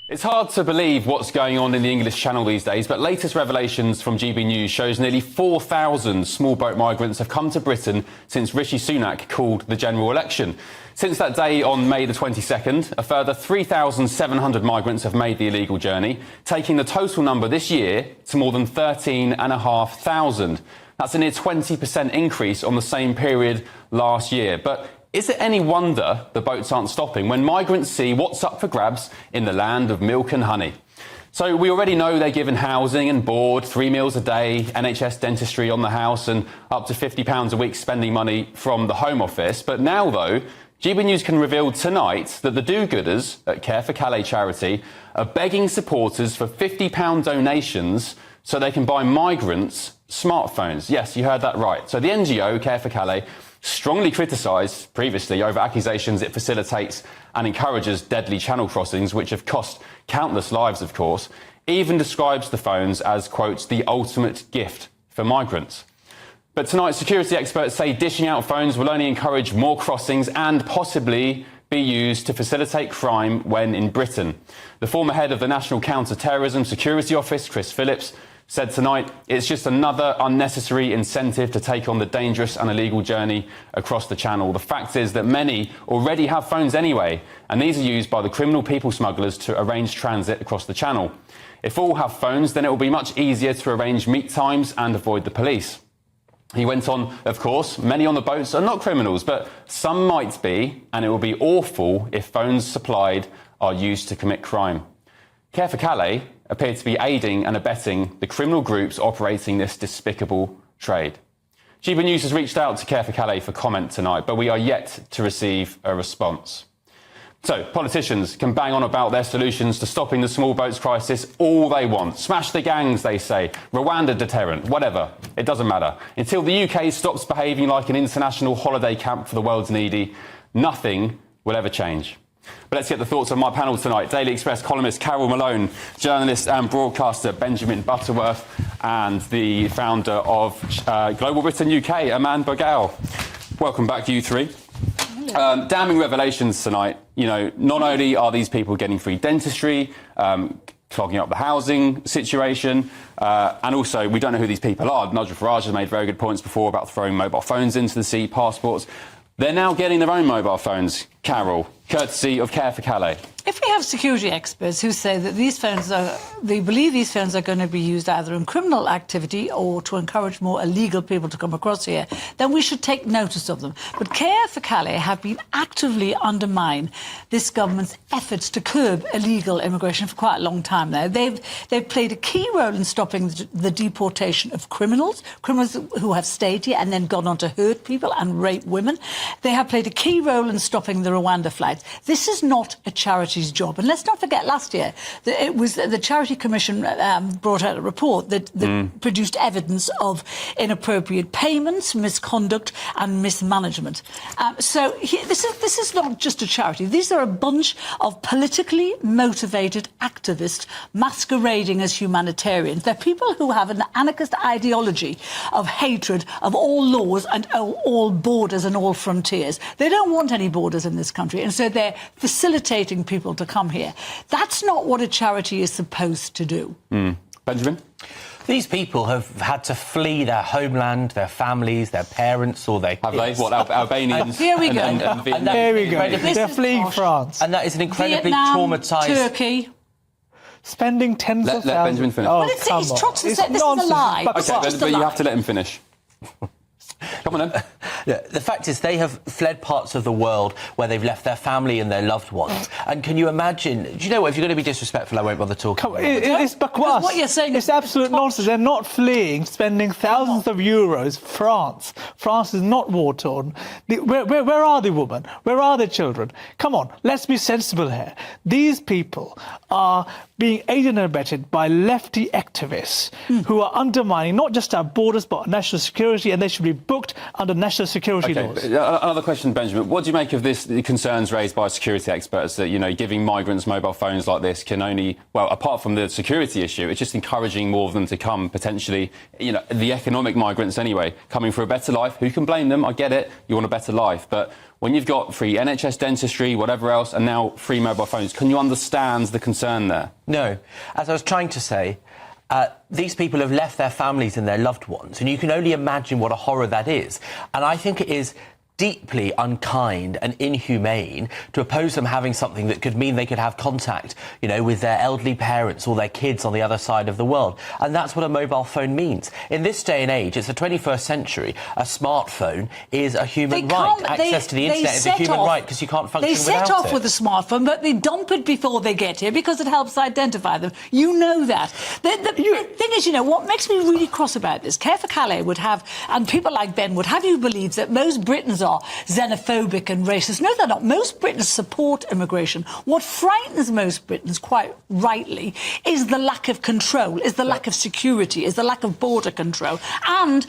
It's hard to believe what's going on in the English Channel these days, but latest revelations from GB News shows nearly 4,000 small boat migrants have come to Britain since Rishi Sunak called the general election. Since that day on May the 22nd, a further 3,700 migrants have made the illegal journey, taking the total number this year to more than 13,500. That's a near 20% increase on the same period last year. But is it any wonder the boats aren't stopping when migrants see what's up for grabs in the land of milk and honey? So we already know they're given housing and board, 3 meals a day, NHS dentistry on the house and up to £50 a week spending money from the Home Office. But now, though, GB News can reveal tonight that the do-gooders at Care for Calais charity are begging supporters for £50 donations so they can buy migrants smartphones. Yes, you heard that right. So the NGO, Care for Calais, strongly criticised previously over accusations it facilitates and encourages deadly channel crossings, which have cost countless lives, of course, even describes the phones as, quote, the ultimate gift for migrants. But tonight, security experts say dishing out phones will only encourage more crossings and possibly be used to facilitate crime when in Britain. The former head of the National Counter-Terrorism Security Office, Chris Phillips, said tonight it's just another unnecessary incentive to take on the dangerous and illegal journey across the Channel. The fact is that many already have phones anyway, and these are used by the criminal people smugglers to arrange transit across the Channel. If all have phones, then it will be much easier to arrange meet times and avoid the police. He went on, of course, many on the boats are not criminals, but some might be, and it will be awful if phones supplied are used to commit crime. Care for Calais appeared to be aiding and abetting the criminal groups operating this despicable trade. GB News has reached out to Care for Calais for comment tonight, but we are yet to receive a response. So, politicians can bang on about their solutions to stopping the small boats crisis all they want. Smash the gangs, they say. Rwanda deterrent, whatever. It doesn't matter. Until the UK stops behaving like an international holiday camp for the world's needy, nothing will ever change. But let's get the thoughts of my panel tonight. Daily Express columnist Carol Malone, journalist and broadcaster Benjamin Butterworth, and the founder of Global Britain UK, Aman Bogal. Welcome back, you three. Damning revelations tonight. You know, not only are these people getting free dentistry, clogging up the housing situation, and also we don't know who these people are. Nigel Farage has made very good points before about throwing mobile phones into the sea, passports. They're now getting their own mobile phones, Carol, courtesy of Care for Calais. If we have security experts who say that they believe these phones are going to be used either in criminal activity or to encourage more illegal people to come across here, then we should take notice of them. But Care for Calais have been actively undermining this government's efforts to curb illegal immigration for quite a long time now. They've played a key role in stopping the deportation of criminals who have stayed here and then gone on to hurt people and rape women. They have played a key role in stopping the Rwanda flights. This is not a charity's job. And let's not forget, last year, it was the Charity Commission brought out a report that produced evidence of inappropriate payments, misconduct and mismanagement. This is not just a charity. These are a bunch of politically motivated activists masquerading as humanitarians. They're people who have an anarchist ideology of hatred of all laws and all borders and all frontiers. They don't want any borders in this country, and so they're facilitating people to come here. That's not what a charity is supposed to do. Benjamin? These people have had to flee their homeland, their families, their parents, or their kids. Have they? What, Albanians? Here we go. And There we go. They're fleeing posh. France. And that is an incredibly Vietnam, traumatised... Turkey. Spending tens of thousands. Let Benjamin finish. Oh, Well, it's come on. Trotsky It's said this is a nonsense. lie. But It's OK, just but a you lie. have to let him finish. Come on, then. Yeah, the fact is they have fled parts of the world where they've left their family and their loved ones. And can you imagine... Do you know what? If you're going to be disrespectful, I won't bother talking. It's bakwas. What you're saying it's is absolute nonsense. They're not fleeing, spending thousands of euros. France is not war-torn. Where are the women? Where are the children? Come on, let's be sensible here. These people are being aided and abetted by lefty activists who are undermining not just our borders but our national security, and they should be booked under national security laws. Another question, Benjamin. What do you make of the concerns raised by security experts that, giving migrants mobile phones like this can only, well, apart from the security issue, it's just encouraging more of them to come, potentially, the economic migrants anyway, coming for a better life. Who can blame them? I get it. You want a better life. But when you've got free NHS dentistry, whatever else, and now free mobile phones, can you understand the concern there? No. As I was trying to say, these people have left their families and their loved ones, and you can only imagine what a horror that is. And I think it is deeply unkind and inhumane to oppose them having something that could mean they could have contact, with their elderly parents or their kids on the other side of the world. And that's what a mobile phone means. In this day and age, it's the 21st century, a smartphone is a human right. Access to the internet is a human right because you can't function without it. They set off with a smartphone, but they dump it before they get here because it helps identify them. You know that. The thing is, what makes me really cross about this, Care for Calais would have, and people like Ben would have you believe that most Britons are xenophobic and racist. No, they're not. Most Britons support immigration. What frightens most Britons, quite rightly, is the lack of control, is the lack of security, is the lack of border control, and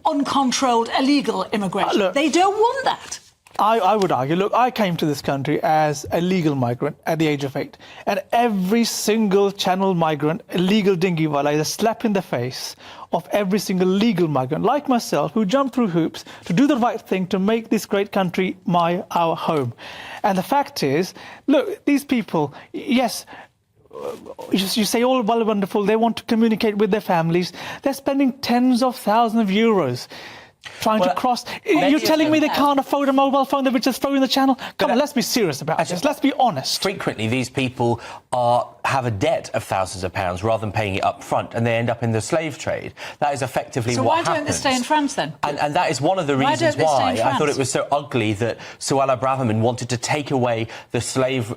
uncontrolled illegal immigration. Look, they don't want that. I would argue, look, I came to this country as a legal migrant at the age of 8. And every single channel migrant, illegal dinghy-wala, is a slap in the face of every single legal migrant, like myself, who jumped through hoops to do the right thing to make this great country our home. And the fact is, look, these people, yes, you say all well and wonderful, they want to communicate with their families. They're spending tens of thousands of euros trying to cross. You're telling me they can't afford a mobile phone, they would just throw in the channel? Come on, let's be serious about this. Let's be honest. Frequently, these people have a debt of thousands of pounds rather than paying it up front, and they end up in the slave trade. That is effectively what happens. So why don't they stay in France then? And that is one of the reasons why I thought it was so ugly that Suella Braverman wanted to take away the slave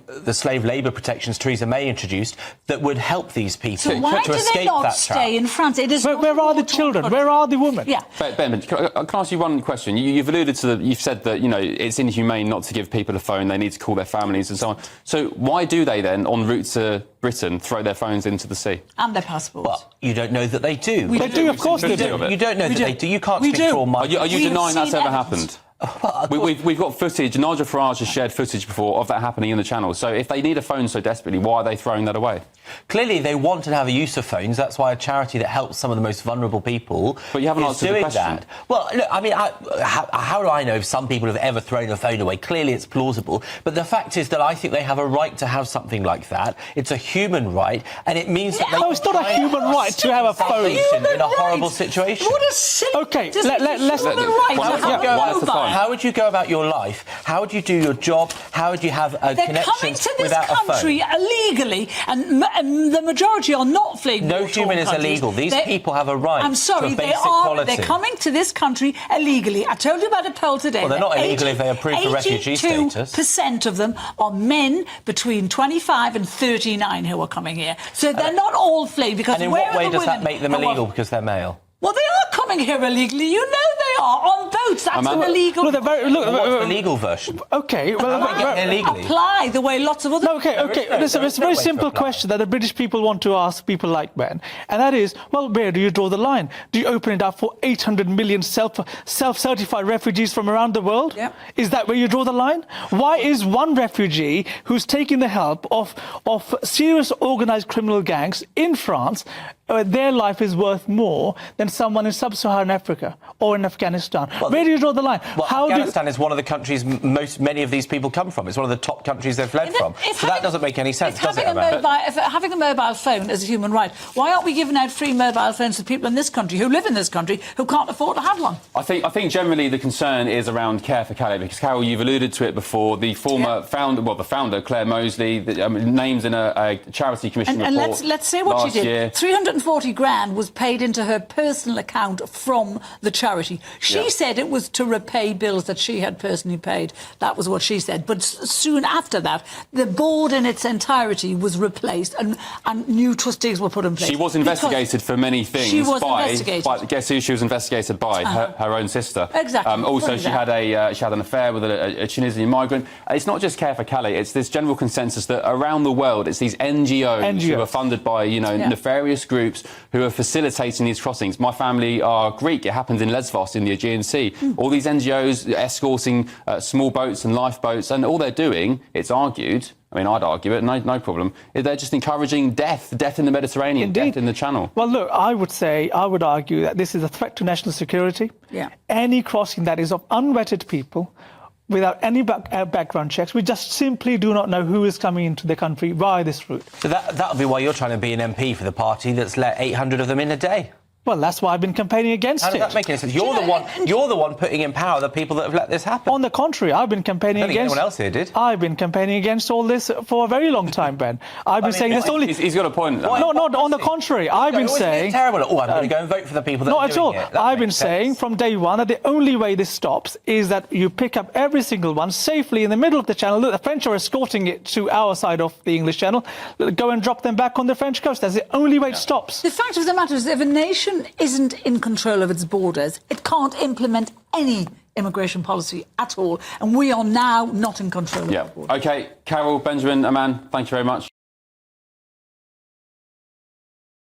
labour protections Theresa May introduced that would help these people to escape that trap. So why do they not stay in France? It is where are the children? Where are the women? Yeah. Ben, can I ask you one question? You've alluded to you've said that it's inhumane not to give people a phone. They need to call their families and so on. So why do they then, en route to Britain, throw their phones into the sea? And their passports. Well, you don't know that they do. They do, of course they do. You don't know that they do. You can't speak for all migrants. Are you denying that's ever happened? We've got footage. Nigel Farage has shared footage before of that happening in the Channel. So if they need a phone so desperately, why are they throwing that away? Clearly, they want to have a use of phones. That's why a charity that helps some of the most vulnerable people but you haven't is answered doing the question. that. Well, look, I mean, how do I know if some people have ever thrown a phone away? Clearly, it's plausible. But the fact is that I think they have a right to have something like that. It's a human right, and it means that they... No, it's not a human right to have a phone. In a horrible situation. What a silly... OK, let's... How would you go about your life? How would you do your job? How would you have a connection without a phone? They're coming to this country illegally, and the majority are not fleeing. No human is illegal. These people have a right to a basic quality. They're coming to this country illegally. I told you about a poll today. Well, they're not illegal if they approved for refugee status. 82% of them are men between 25 and 39 who are coming here. So they're not all fleeing because... And in what way does that make them illegal because they're male? Well, they are coming here illegally. You know they are on boats. That's illegal. What's the legal version? OK, well, illegally. Apply the way lots of other... OK. Listen, it's a very simple question that the British people want to ask people like Ben, and that is, well, where do you draw the line? Do you open it up for 800 million self-certified refugees from around the world? Yep. Is that where you draw the line? Why is one refugee who's taking the help of serious organised criminal gangs in France, their life is worth more than someone in sub-Saharan Africa or in Afghanistan? Well, where do you draw the line? Well, Afghanistan is one of the countries many of these people come from. It's one of the top countries they've fled from. So that doesn't make any sense, does it? If having a mobile phone is a human right, why aren't we giving out free mobile phones to people in this country who live in this country who can't afford to have one? I think generally the concern is around Care for Calais because, Carol, you've alluded to it before. The former the founder, Claire Mosley, names in a charity commission report. And let's say what she did. Year. 340 grand was paid into her personal account from the charity. She said it was to repay bills that she had personally paid. That was what she said. But soon after that, the board in its entirety was replaced and new trustees were put in place. She was investigated for many things. She was investigated. By, guess who she was investigated by? Her own sister. Exactly. Also, she had an affair with a Tunisian migrant. It's not just Care for Calais. It's this general consensus that around the world, it's these NGOs who are funded by nefarious groups groups who are facilitating these crossings. My family are Greek. It happened in Lesvos in the Aegean Sea. All these NGOs escorting small boats and lifeboats, and all they're doing, it's argued, I mean, I'd argue it, no problem, they're just encouraging death in the Mediterranean, Indeed. death in the Channel. Well, look, I would argue that this is a threat to national security. Yeah. Any crossing that is of unvetted people, without any background checks, we just simply do not know who is coming into the country via this route. So that'll be why you're trying to be an MP for the party that's let 800 of them in a day. Well, that's why I've been campaigning against How does it. that make any sense? You're the one putting in power the people that have let this happen. On the contrary, I've been campaigning I don't think against... anyone else here did. I've been campaigning against all this for a very long time, Ben. I've been saying this only... He's got a point. No, not on the contrary. I've been saying... terrible. Oh, I'm going to go and vote for the people that Not are at all. doing it. That I've been makes saying sense. from day one that the only way this stops is that you pick up every single one safely in the middle of the channel. The French are escorting it to our side of the English Channel. Go and drop them back on the French coast. That's the only way it stops. The fact of the matter is, if a nation isn't in control of its borders, it can't implement any immigration policy at all. And we are now not in control of our borders. OK, Carol, Benjamin, Aman, thank you very much.